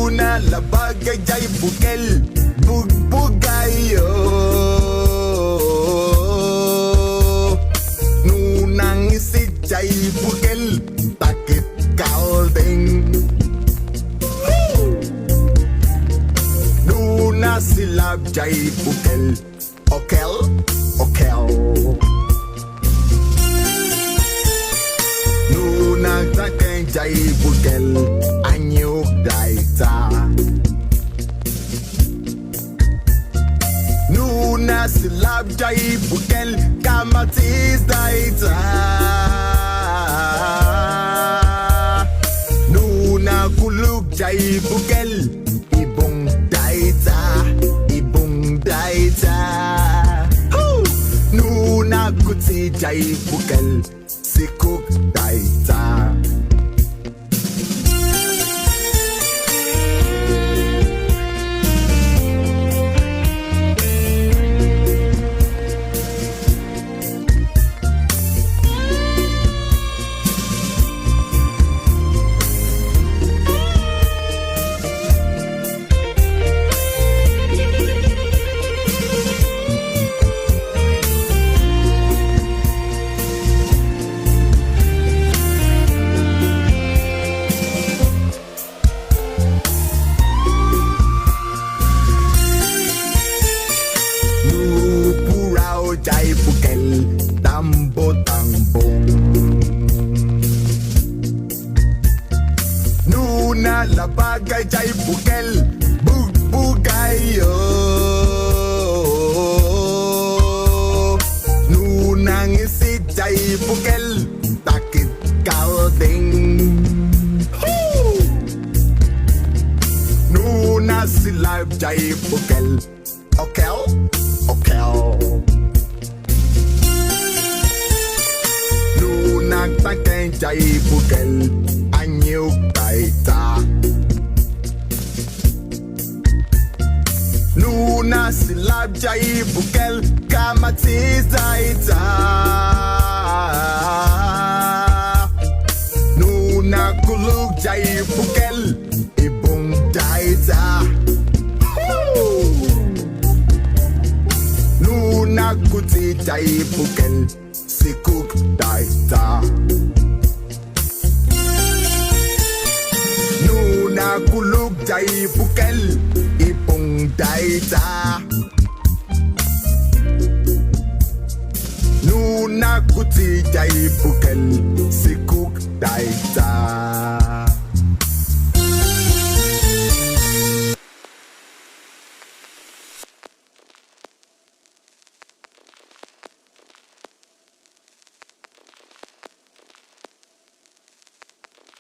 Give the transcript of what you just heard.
Nuna labagay jay bukel Bugbugayyong Nunang isit jay bukel takit kalding Nuna silab jay bukel okel okel Nunang takeng jay bukel anyuk daita Nuna silab jay bukel kamatis daita Nuna kuluk jay bukel ibong daita Nuna kuti jay bukel sikuk daita Jai Bukel tambo tambong Nuna labagay jay bukel Bugbugayyong Nunang isit jay bukel takit kalding Nuna silab jay bukel okel okel Nagtangken jay bukel anyuk daita Nuna silab jay bukel kamatis daita Nuna kuluk jay bukel ibong daita Nuna kuti jay bukel sikuk daita Nuna kuluk jay bukel ipong daita Nuna kuti jay bukel sikuk daita